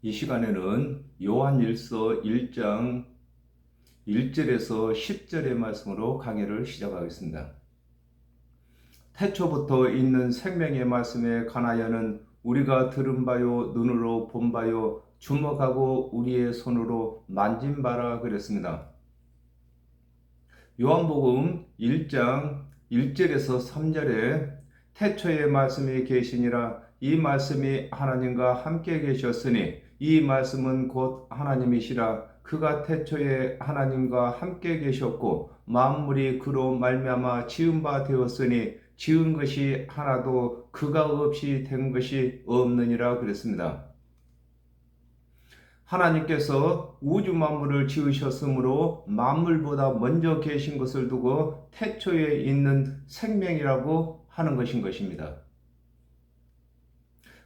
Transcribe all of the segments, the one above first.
이 시간에는 요한일서 1장 1절에서 10절의 말씀으로 강의를 시작하겠습니다. 태초부터 있는 생명의 말씀에 관하여는 우리가 들은 바요, 눈으로 본 바요, 주목하고 우리의 손으로 만진 바라 그랬습니다. 요한복음 1장 1절에서 3절에 태초의 말씀이 계시니라. 이 말씀이 하나님과 함께 계셨으니 이 말씀은 곧 하나님이시라. 그가 태초에 하나님과 함께 계셨고 만물이 그로 말미암아 지은 바 되었으니 지은 것이 하나도 그가 없이 된 것이 없느니라 그랬습니다. 하나님께서 우주 만물을 지으셨으므로 만물보다 먼저 계신 것을 두고 태초에 있는 생명이라고 하는 것입니다.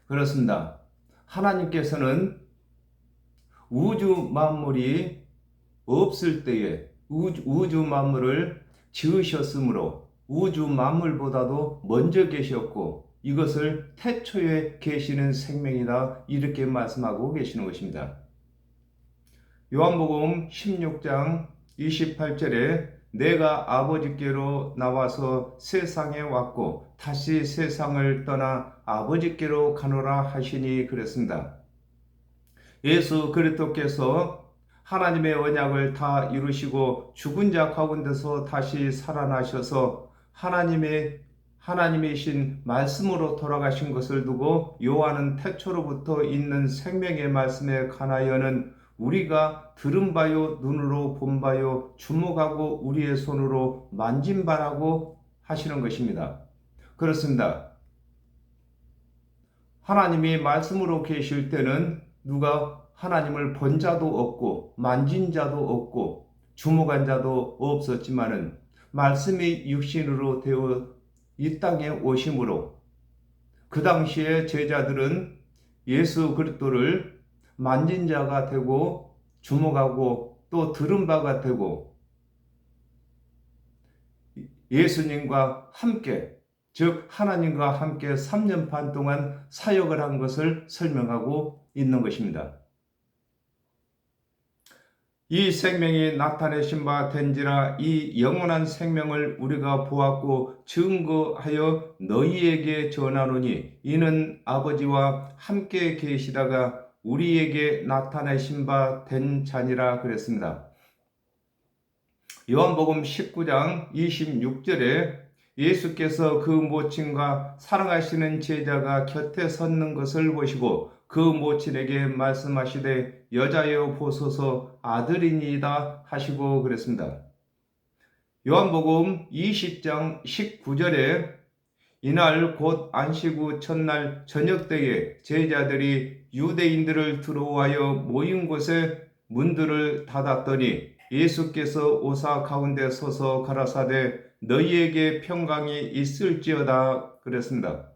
그렇습니다. 하나님께서는 우주 만물이 없을 때에 우주 만물을 지으셨으므로 우주 만물보다도 먼저 계셨고 이것을 태초에 계시는 생명이다 이렇게 말씀하고 계시는 것입니다. 요한복음 16장 28절에 내가 아버지께로 나와서 세상에 왔고 다시 세상을 떠나 아버지께로 가노라 하시니 그랬습니다. 예수 그리스도께서 하나님의 언약을 다 이루시고 죽은 자 가운데서 다시 살아나셔서 하나님이신 말씀으로 돌아가신 것을 두고 요한은 태초로부터 있는 생명의 말씀에 관하여는 우리가 들은 바요, 눈으로 본 바요, 주목하고 우리의 손으로 만진 바라고 하시는 것입니다. 그렇습니다. 하나님이 말씀으로 계실 때는 누가 하나님을 본 자도 없고 만진 자도 없고 주목한 자도 없었지만은 말씀이 육신으로 되어 이 땅에 오심으로 그 당시에 제자들은 예수 그리스도를 만진 자가 되고 주목하고 또 들은 바가 되고 예수님과 함께 즉 하나님과 함께 3년 반 동안 사역을 한 것을 설명하고 있는 것입니다. 이 생명이 나타내신 바 된지라 이 영원한 생명을 우리가 보았고 증거하여 너희에게 전하노니 이는 아버지와 함께 계시다가 우리에게 나타내신 바 된 자니라 그랬습니다. 요한복음 19장 26절에 예수께서 그 모친과 사랑하시는 제자가 곁에 섰는 것을 보시고 그 모친에게 말씀하시되 여자여 보소서 아들이니이다 하시고 그랬습니다. 요한복음 20장 19절에 이날 곧 안식 후 첫날 저녁 때에 제자들이 유대인들을 두려워하여 모인 곳에 문들을 닫았더니 예수께서 오사 가운데 서서 가라사대 너희에게 평강이 있을지어다 그랬습니다.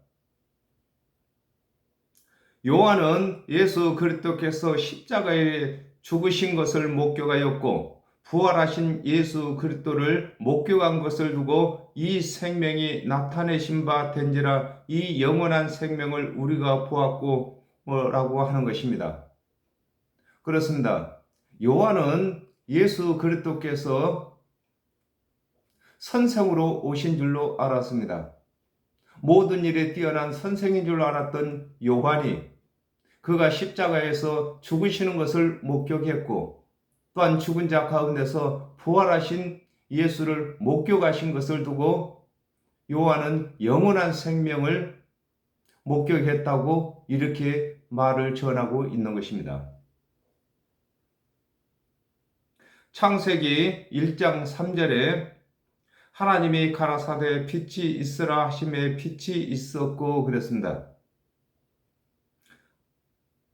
요한은 예수 그리스도께서 십자가에 죽으신 것을 목격하였고 부활하신 예수 그리스도를 목격한 것을 두고 이 생명이 나타내신 바 된지라 이 영원한 생명을 우리가 보았고 라고 하는 것입니다. 그렇습니다. 요한은 예수 그리스도께서 선생으로 오신 줄로 알았습니다. 모든 일에 뛰어난 선생인 줄 알았던 요한이 그가 십자가에서 죽으시는 것을 목격했고 또한 죽은 자 가운데서 부활하신 예수를 목격하신 것을 두고 요한은 영원한 생명을 목격했다고 이렇게 말을 전하고 있는 것입니다. 창세기 1장 3절에 하나님이 가라사대 빛이 있으라 하심에 빛이 있었고 그랬습니다.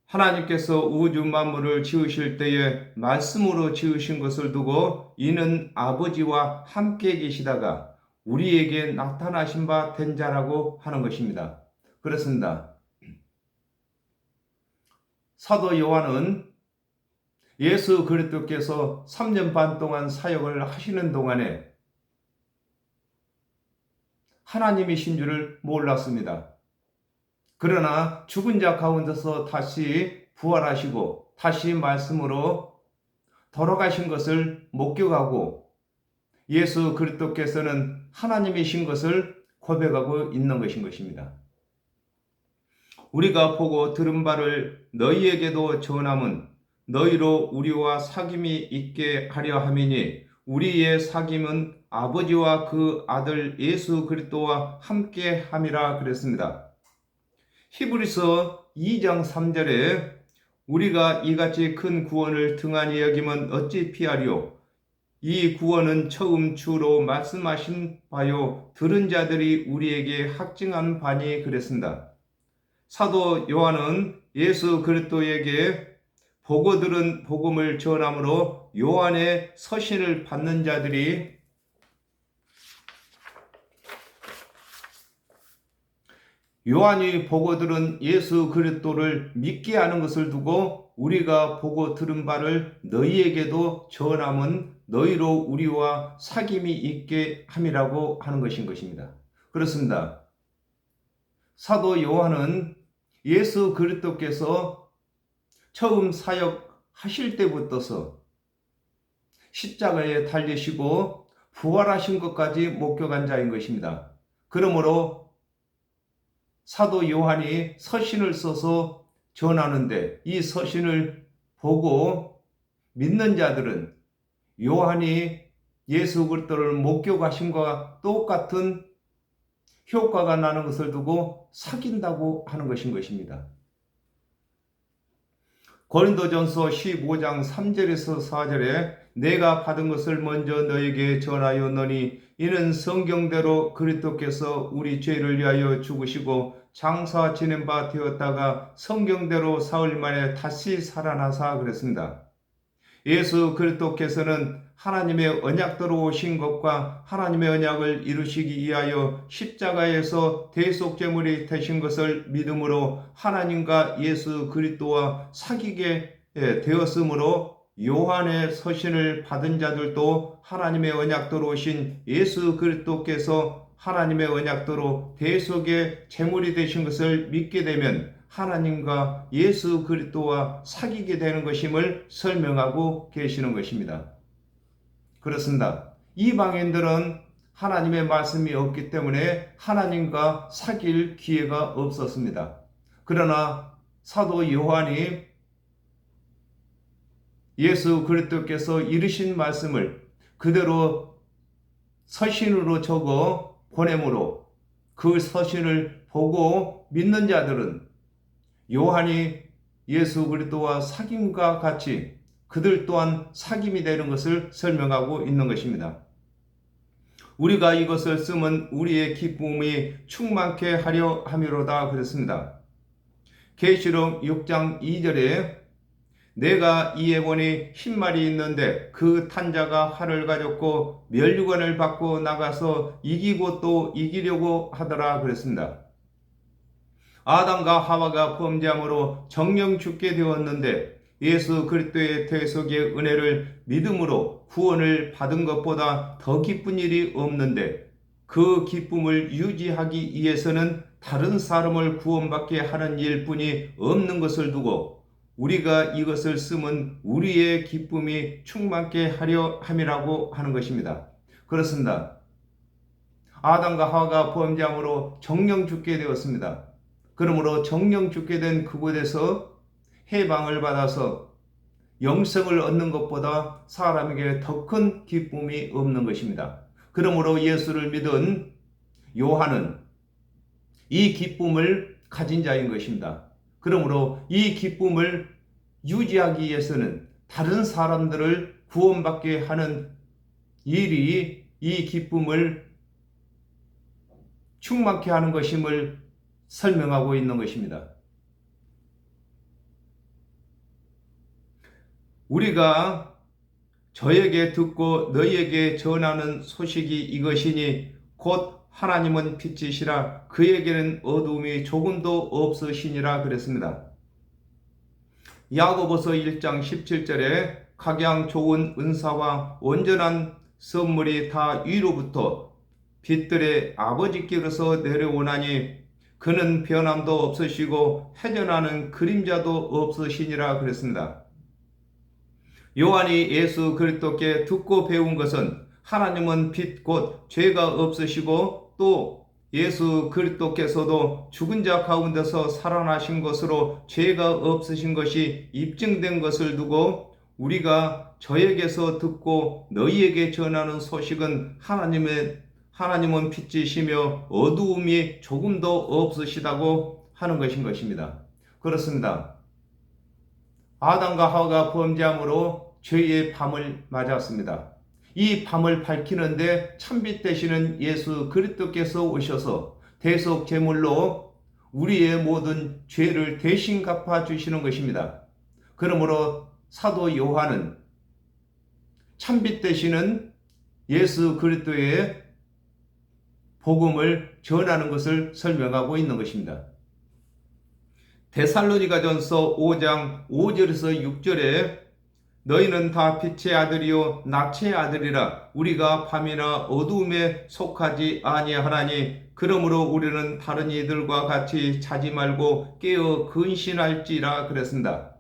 하나님께서 우주 만물을 지으실 때에 말씀으로 지으신 것을 두고 이는 아버지와 함께 계시다가 우리에게 나타나신 바 된 자라고 하는 것입니다. 그렇습니다. 사도 요한은 예수 그리스도께서 3년 반 동안 사역을 하시는 동안에 하나님이신 줄을 몰랐습니다. 그러나 죽은 자 가운데서 다시 부활하시고 다시 말씀으로 돌아가신 것을 목격하고 예수 그리스도께서는 하나님이신 것을 고백하고 있는 것인 것입니다. 우리가 보고 들은 바를 너희에게도 전함은 너희로 우리와 사귐이 있게 하려 함이니 우리의 사귐은 아버지와 그 아들 예수 그리스도와 함께 함이라 그랬습니다. 히브리서 2장 3절에 우리가 이같이 큰 구원을 등한히 여기면 어찌 피하리요? 이 구원은 처음 주로 말씀하신 바요 들은 자들이 우리에게 확증한 바니 그랬습니다. 사도 요한은 예수 그리스도에게 보고 들은 복음을 전함으로 요한의 서신을 받는 자들이 요한이 보고 들은 예수 그리스도를 믿게 하는 것을 두고 우리가 보고 들은 바를 너희에게도 전함은 너희로 우리와 사귐이 있게 함이라고 하는 것인 것입니다. 그렇습니다. 사도 요한은 예수 그리스도께서 처음 사역하실 때부터서 십자가에 달리시고 부활하신 것까지 목격한 자인 것입니다. 그러므로 사도 요한이 서신을 써서 전하는데 이 서신을 보고 믿는 자들은 요한이 예수 그리스도를 목격하신 것과 똑같은 효과가 나는 것을 두고 사귄다고 하는 것인 것입니다. 고린도전서 15장 3절에서 4절에 내가 받은 것을 먼저 너에게 전하였노니 이는 성경대로 그리스도께서 우리 죄를 위하여 죽으시고 장사 지낸 바 되었다가 성경대로 사흘 만에 다시 살아나사 그랬습니다. 예수 그리스도께서는 하나님의 언약대로 오신 것과 하나님의 언약을 이루시기 위하여 십자가에서 대속제물이 되신 것을 믿음으로 하나님과 예수 그리스도와 사귀게 되었으므로 요한의 서신을 받은 자들도 하나님의 언약대로 오신 예수 그리스도께서 하나님의 언약대로 대속의 제물이 되신 것을 믿게 되면 하나님과 예수 그리스도와 사귀게 되는 것임을 설명하고 계시는 것입니다. 그렇습니다. 이방인들은 하나님의 말씀이 없기 때문에 하나님과 사귈 기회가 없었습니다. 그러나 사도 요한이 예수 그리스도께서 이르신 말씀을 그대로 서신으로 적어 보내므로 그 서신을 보고 믿는 자들은 요한이 예수 그리스도와 사귐과 같이 그들 또한 사귐이 되는 것을 설명하고 있는 것입니다. 우리가 이것을 쓰면 우리의 기쁨이 충만케 하려 함이로다 그랬습니다. 계시록 6장 2절에 내가 이에 보니 흰말이 있는데 그 탄자가 활을 가졌고 면류관을 받고 나가서 이기고 또 이기려고 하더라 그랬습니다. 아담과 하와가 범죄함으로 정령 죽게 되었는데 예수 그리스도의 대속의 은혜를 믿음으로 구원을 받은 것보다 더 기쁜 일이 없는데 그 기쁨을 유지하기 위해서는 다른 사람을 구원받게 하는 일뿐이 없는 것을 두고 우리가 이것을 쓰면 우리의 기쁨이 충만케 하려 함이라고 하는 것입니다. 그렇습니다. 아담과 하와가 범죄함으로 정령 죽게 되었습니다. 그러므로 정령 죽게 된 그곳에서 해방을 받아서 영생을 얻는 것보다 사람에게 더 큰 기쁨이 없는 것입니다. 그러므로 예수를 믿은 요한은 이 기쁨을 가진 자인 것입니다. 그러므로 이 기쁨을 유지하기 위해서는 다른 사람들을 구원받게 하는 일이 이 기쁨을 충만케 하는 것임을 설명하고 있는 것입니다. 우리가 저에게 듣고 너희에게 전하는 소식이 이것이니 곧 하나님은 빛이시라 그에게는 어두움이 조금도 없으시니라 그랬습니다. 야고보서 1장 17절에 각양 좋은 은사와 온전한 선물이 다 위로부터 빛들의 아버지께로서 내려오나니 그는 변함도 없으시고 회전하는 그림자도 없으시니라 그랬습니다. 요한이 예수 그리스도께 듣고 배운 것은 하나님은 빛 곧 죄가 없으시고 또 예수 그리스도께서도 죽은 자 가운데서 살아나신 것으로 죄가 없으신 것이 입증된 것을 두고 우리가 저에게서 듣고 너희에게 전하는 소식은 하나님은 빛이시며 어두움이 조금도 없으시다고 하는 것입니다. 그렇습니다. 아담과 하와가 범죄함으로 죄의 밤을 맞았습니다. 이 밤을 밝히는데 참빛 되시는 예수 그리스도께서 오셔서 대속 제물로 우리의 모든 죄를 대신 갚아 주시는 것입니다. 그러므로 사도 요한은 참빛 되시는 예수 그리스도의 복음을 전하는 것을 설명하고 있는 것입니다. 데살로니가전서 5장 5절에서 6절에 너희는 다 빛의 아들이요 낮의 아들이라 우리가 밤이나 어두움에 속하지 아니하나니 그러므로 우리는 다른 이들과 같이 자지 말고 깨어 근신할지라 그랬습니다.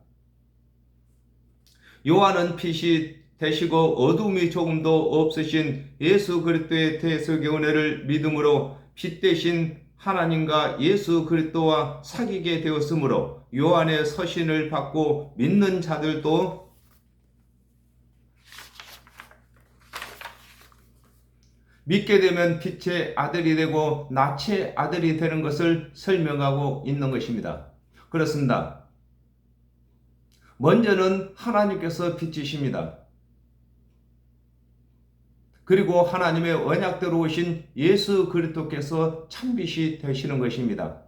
요한은 빛이 되시고 어두움이 조금도 없으신 예수 그리스도의 대속의 은혜를 믿음으로 빛 대신 하나님과 예수 그리스도와 사귀게 되었으므로 요한의 서신을 받고 믿는 자들도 믿게 되면 빛의 아들이 되고 낮의 아들이 되는 것을 설명하고 있는 것입니다. 그렇습니다. 먼저는 하나님께서 빛이십니다. 그리고 하나님의 언약대로 오신 예수 그리스도께서 참빛이 되시는 것입니다.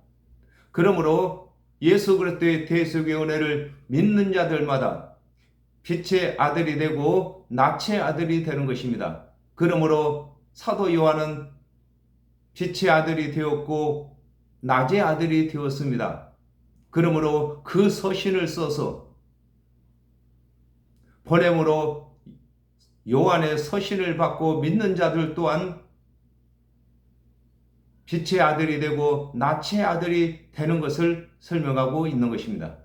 그러므로 예수 그리스도의 대속의 은혜를 믿는 자들마다 빛의 아들이 되고 낮의 아들이 되는 것입니다. 그러므로 사도 요한은 빛의 아들이 되었고 낮의 아들이 되었습니다. 그러므로 그 서신을 써서 보냄으로 요한의 서신을 받고 믿는 자들 또한 빛의 아들이 되고 낮의 아들이 되는 것을 설명하고 있는 것입니다.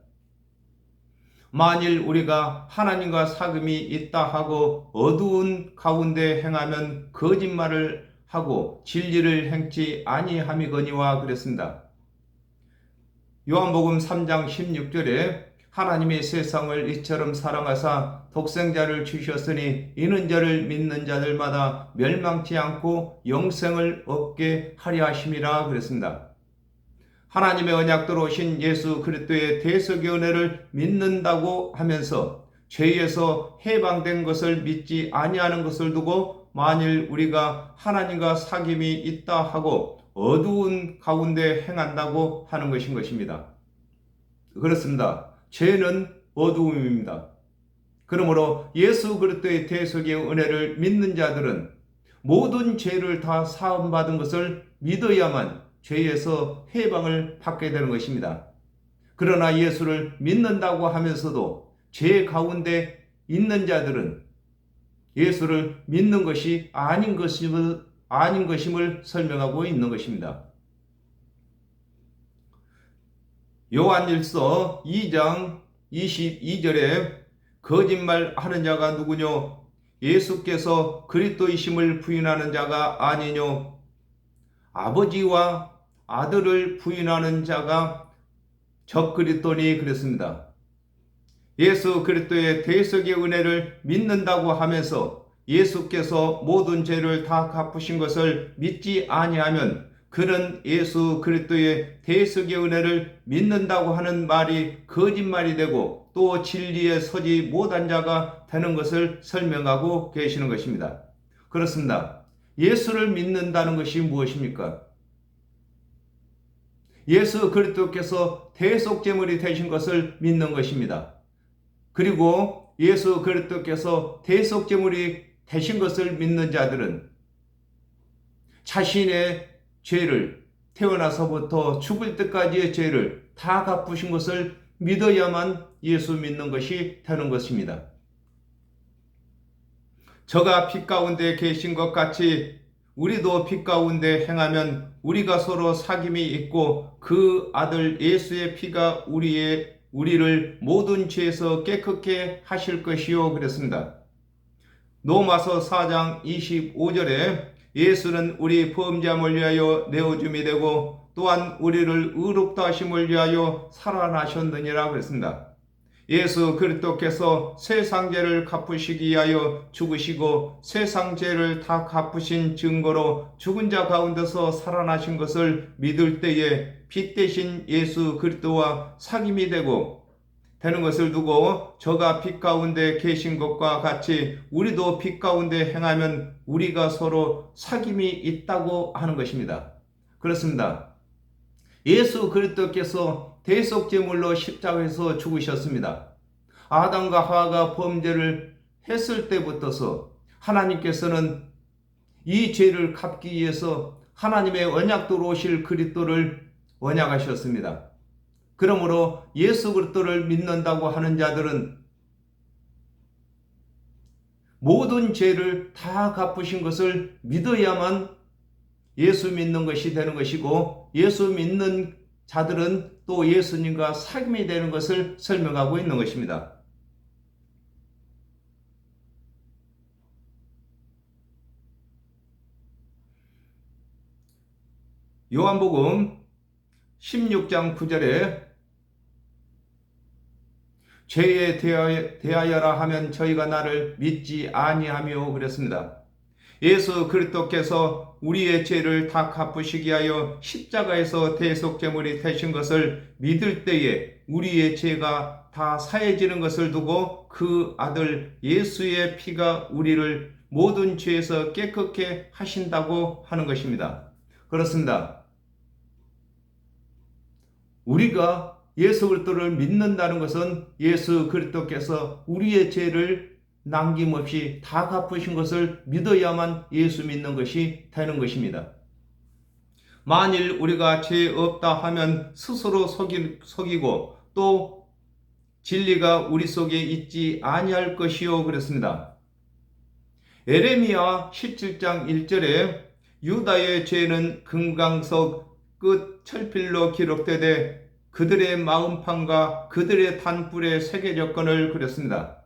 만일 우리가 하나님과 사귐이 있다 하고 어두운 가운데 행하면 거짓말을 하고 진리를 행치 아니함이거니와 그랬습니다. 요한복음 3장 16절에 하나님이 세상을 이처럼 사랑하사 독생자를 주셨으니 이는 저를 믿는 자들마다 멸망치 않고 영생을 얻게 하려 하심이라 그랬습니다. 하나님의 언약대로 오신 예수 그리스도의 대속의 은혜를 믿는다고 하면서 죄에서 해방된 것을 믿지 아니하는 것을 두고 만일 우리가 하나님과 사귐이 있다 하고 어두운 가운데 행한다고 하는 것입니다. 그렇습니다. 죄는 어두움입니다. 그러므로 예수 그리스도의 대속의 은혜를 믿는 자들은 모든 죄를 다 사함받은 것을 믿어야만 죄에서 해방을 받게 되는 것입니다. 그러나 예수를 믿는다고 하면서도 죄 가운데 있는 자들은 예수를 믿는 것이 아닌 것임을 설명하고 있는 것입니다. 요한일서 2장 22절에 거짓말하는 자가 누구뇨? 예수께서 그리스도이심을 부인하는 자가 아니뇨? 아버지와 아들을 부인하는 자가 적그리스도니 그랬습니다. 예수 그리스도의 대속의 은혜를 믿는다고 하면서 예수께서 모든 죄를 다 갚으신 것을 믿지 아니하면 그는 예수 그리스도의 대속의 은혜를 믿는다고 하는 말이 거짓말이 되고 또 진리에 서지 못한 자가 되는 것을 설명하고 계시는 것입니다. 그렇습니다. 예수를 믿는다는 것이 무엇입니까? 예수 그리스도께서 대속제물이 되신 것을 믿는 것입니다. 그리고 예수 그리스도께서 대속제물이 되신 것을 믿는 자들은 자신의 죄를 태어나서부터 죽을 때까지의 죄를 다 갚으신 것을 믿어야만 예수 믿는 것이 되는 것입니다. 저가 빛 가운데 계신 것 같이 우리도 빛 가운데 행하면 우리가 서로 사귐이 있고 그 아들 예수의 피가 우리를 모든 죄에서 깨끗게 하실 것이요 그랬습니다. 로마서 4장 25절에 예수는 우리 범죄함을 위하여 내어줌이 되고 또한 우리를 의롭다 하심을 위하여 살아나셨느니라 그랬습니다. 예수 그리스도께서 세상 죄를 갚으시기 위하여 죽으시고 세상 죄를 다 갚으신 증거로 죽은 자 가운데서 살아나신 것을 믿을 때에 빛 대신 예수 그리스도와 사귐이 되는 것을 두고 저가 빛 가운데 계신 것과 같이 우리도 빛 가운데 행하면 우리가 서로 사귐이 있다고 하는 것입니다. 그렇습니다. 예수 그리스도께서 대속제물로 십자가에서 죽으셨습니다. 아담과 하와가 범죄를 했을 때부터서 하나님께서는 이 죄를 갚기 위해서 하나님의 언약도로 오실 그리스도를 언약하셨습니다. 그러므로 예수 그리스도를 믿는다고 하는 자들은 모든 죄를 다 갚으신 것을 믿어야만 예수 믿는 것이 되는 것이고, 예수 믿는 자들은 또 예수님과 사귐이 되는 것을 설명하고 있는 것입니다. 요한복음 16장 9절에 죄에 대하여라 하면 저희가 나를 믿지 아니하며 그랬습니다. 예수 그리스도께서 우리의 죄를 다 갚으시기 위하여 십자가에서 대속제물이 되신 것을 믿을 때에 우리의 죄가 다 사해지는 것을 두고 그 아들 예수의 피가 우리를 모든 죄에서 깨끗게 하신다고 하는 것입니다. 그렇습니다. 우리가 예수 그리스도를 믿는다는 것은 예수 그리스도께서 우리의 죄를 남김없이 다 갚으신 것을 믿어야만 예수 믿는 것이 되는 것입니다. 만일 우리가 죄 없다 하면 스스로 속이고 또 진리가 우리 속에 있지 아니할 것이요 그랬습니다. 에레미야 17장 1절에 유다의 죄는 금강석 끝 철필로 기록되되 그들의 마음판과 그들의 단뿔에 새겨졌거늘 그렸습니다.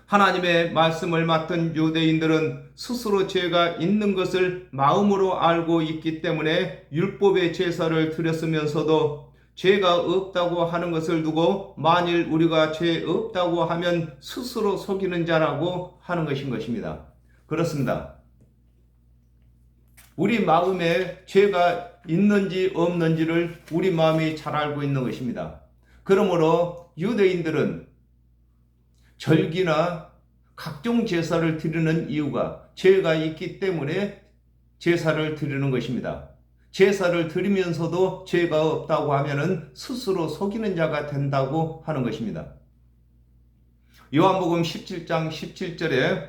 하나님의 말씀을 맡은 유대인들은 스스로 죄가 있는 것을 마음으로 알고 있기 때문에 율법의 제사를 드렸으면서도 죄가 없다고 하는 것을 두고 만일 우리가 죄 없다고 하면 스스로 속이는 자라고 하는 것입니다. 그렇습니다. 우리 마음에 죄가 있는지 없는지를 우리 마음이 잘 알고 있는 것입니다. 그러므로 유대인들은 절기나 각종 제사를 드리는 이유가 죄가 있기 때문에 제사를 드리는 것입니다. 제사를 드리면서도 죄가 없다고 하면은 스스로 속이는 자가 된다고 하는 것입니다. 요한복음 17장 17절에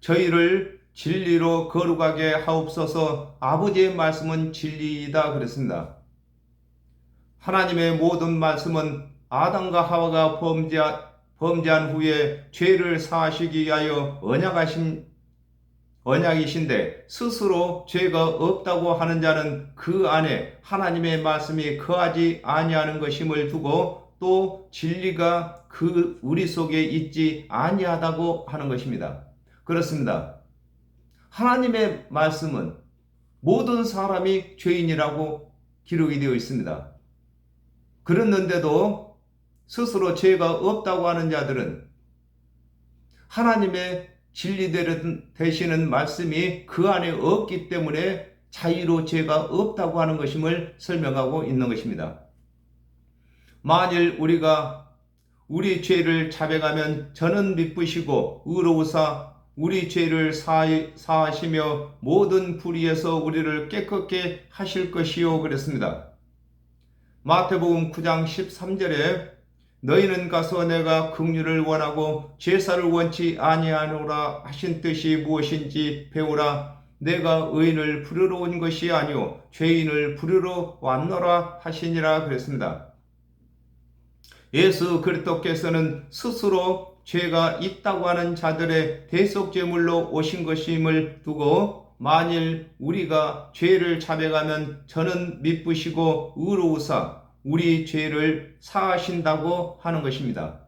저희를 진리로 거룩하게 하옵소서 아버지의 말씀은 진리이다 그랬습니다. 하나님의 모든 말씀은 아담과 하와가 범죄한 후에 죄를 사하시기 위하여 언약이신데 스스로 죄가 없다고 하는 자는 그 안에 하나님의 말씀이 거하지 아니하는 것임을 두고 또 진리가 우리 속에 있지 아니하다고 하는 것입니다. 그렇습니다. 하나님의 말씀은 모든 사람이 죄인이라고 기록이 되어 있습니다. 그랬는데도 스스로 죄가 없다고 하는 자들은 하나님의 진리 되시는 말씀이 그 안에 없기 때문에 자유로 죄가 없다고 하는 것임을 설명하고 있는 것입니다. 만일 우리가 우리 죄를 자백하면 저는 미쁘시고 의로우사 우리 죄를 사하시며 모든 불의에서 우리를 깨끗게 하실 것이요 그랬습니다. 마태복음 9장 13절에 너희는 가서 내가 긍휼을 원하고 제사를 원치 아니하노라 하신 뜻이 무엇인지 배우라. 내가 의인을 부르러 온 것이 아니오 죄인을 부르러 왔노라 하시니라 그랬습니다. 예수 그리스도께서는 스스로 죄가 있다고 하는 자들의 대속제물로 오신 것임을 두고 만일 우리가 죄를 자백하면 저는 미쁘시고 의로우사 우리 죄를 사하신다고 하는 것입니다.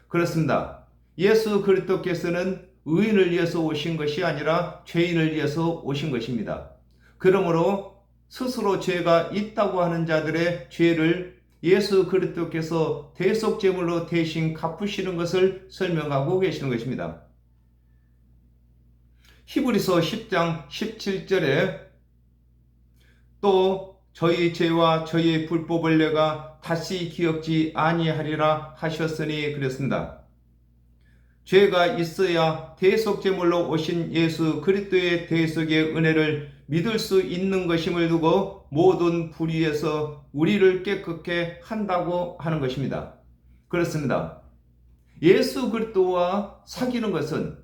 그렇습니다. 예수 그리스도께서는 의인을 위해서 오신 것이 아니라 죄인을 위해서 오신 것입니다. 그러므로 스스로 죄가 있다고 하는 자들의 죄를 예수 그리스도께서 대속제물로 대신 갚으시는 것을 설명하고 계시는 것입니다. 히브리서 10장 17절에 또 저희 죄와 저희 불법을 내가 다시 기억지 아니하리라 하셨으니 그랬습니다. 죄가 있어야 대속제물로 오신 예수 그리스도의 대속의 은혜를 믿을 수 있는 것임을 두고 모든 불의에서 우리를 깨끗게 한다고 하는 것입니다. 그렇습니다. 예수 그리스도와 사귀는 것은,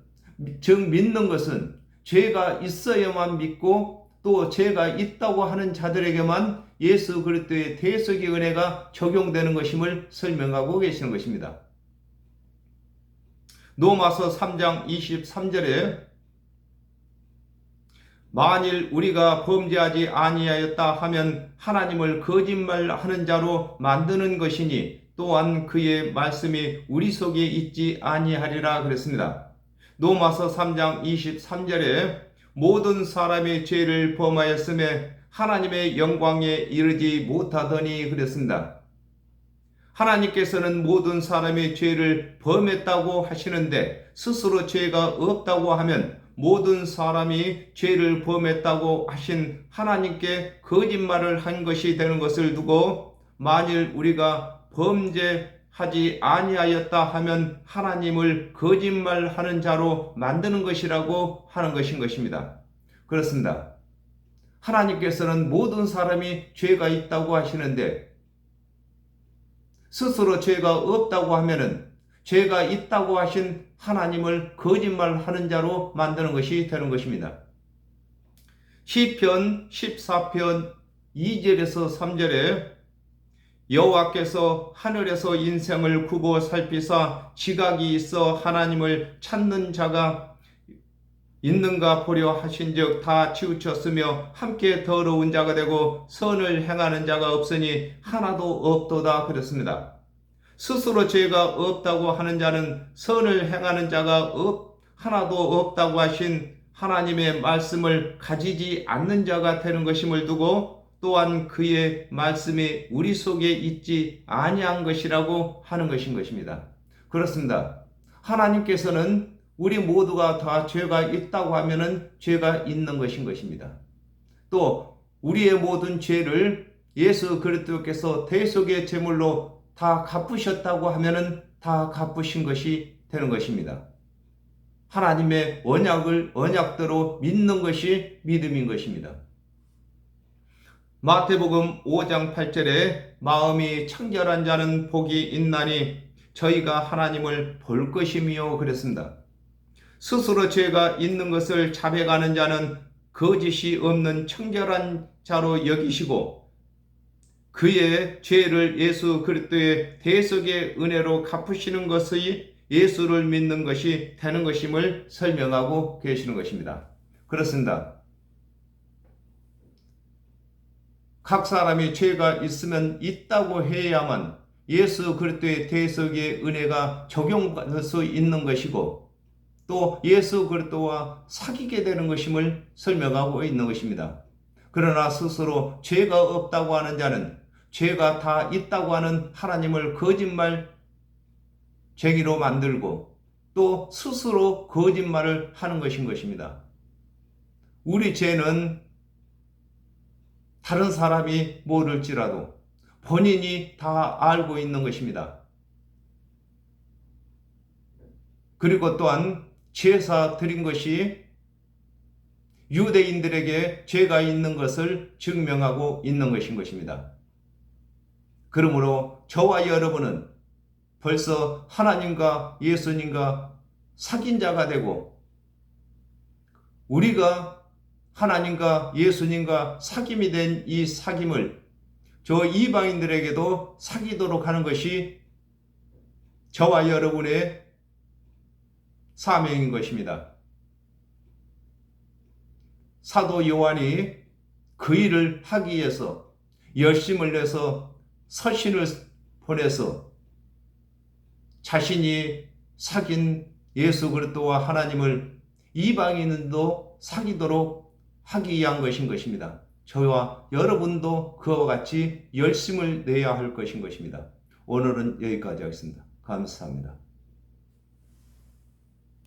즉 믿는 것은 죄가 있어야만 믿고 또 죄가 있다고 하는 자들에게만 예수 그리스도의 대속의 은혜가 적용되는 것임을 설명하고 계시는 것입니다. 로마서 3장 23절에 만일 우리가 범죄하지 아니하였다 하면 하나님을 거짓말하는 자로 만드는 것이니 또한 그의 말씀이 우리 속에 있지 아니하리라 그랬습니다. 로마서 3장 23절에 모든 사람이 죄를 범하였음에 하나님의 영광에 이르지 못하더니 그랬습니다. 하나님께서는 모든 사람이 죄를 범했다고 하시는데 스스로 죄가 없다고 하면 모든 사람이 죄를 범했다고 하신 하나님께 거짓말을 한 것이 되는 것을 두고 만일 우리가 범죄하지 아니하였다 하면 하나님을 거짓말하는 자로 만드는 것이라고 하는 것인 것입니다. 그렇습니다. 하나님께서는 모든 사람이 죄가 있다고 하시는데 스스로 죄가 없다고 하면은 죄가 있다고 하신 하나님을 거짓말하는 자로 만드는 것이 되는 것입니다. 시편 14편 2절에서 3절에 여호와께서 하늘에서 인생을 굽어 살피사 지각이 있어 하나님을 찾는 자가 있는가 보려 하신즉 다 치우쳤으며 함께 더러운 자가 되고 선을 행하는 자가 없으니 하나도 없도다 그랬습니다. 스스로 죄가 없다고 하는 자는 선을 행하는 자가 하나도 없다고 하신 하나님의 말씀을 가지지 않는 자가 되는 것임을 두고 또한 그의 말씀이 우리 속에 있지 아니한 것이라고 하는 것인 것입니다. 그렇습니다. 하나님께서는 우리 모두가 다 죄가 있다고 하면은 죄가 있는 것인 것입니다. 또 우리의 모든 죄를 예수 그리스도께서 대속의 제물로 다 갚으셨다고 하면은 다 갚으신 것이 되는 것입니다. 하나님의 언약을 언약대로 믿는 것이 믿음인 것입니다. 마태복음 5장 8절에 마음이 청결한 자는 복이 있나니 저희가 하나님을 볼 것이며 그랬습니다. 스스로 죄가 있는 것을 자백하는 자는 거짓이 없는 청결한 자로 여기시고 그의 죄를 예수 그리스도의 대속의 은혜로 갚으시는 것이 예수를 믿는 것이 되는 것임을 설명하고 계시는 것입니다. 그렇습니다. 각 사람이 죄가 있으면 있다고 해야만 예수 그리스도의 대속의 은혜가 적용받을 수 있는 것이고 또 예수 그리스도와 사귀게 되는 것임을 설명하고 있는 것입니다. 그러나 스스로 죄가 없다고 하는 자는 죄가 다 있다고 하는 하나님을 거짓말쟁이로 만들고 또 스스로 거짓말을 하는 것인 것입니다. 우리 죄는 다른 사람이 모를지라도 본인이 다 알고 있는 것입니다. 그리고 또한 제사 드린 것이 유대인들에게 죄가 있는 것을 증명하고 있는 것인 것입니다. 그러므로 저와 여러분은 벌써 하나님과 예수님과 사귄 자가 되고 우리가 하나님과 예수님과 사귐이 된 이 사귐을 저 이방인들에게도 사귀도록 하는 것이 저와 여러분의 사명인 것입니다. 사도 요한이 그 일을 하기 위해서 열심을 내서 서신을 보내서 자신이 사귄 예수 그리스도와 하나님을 이방인도 사귀도록 하기 위한 것인 것입니다. 저와 여러분도 그와 같이 열심을 내야 할 것인 것입니다. 오늘은 여기까지 하겠습니다. 감사합니다.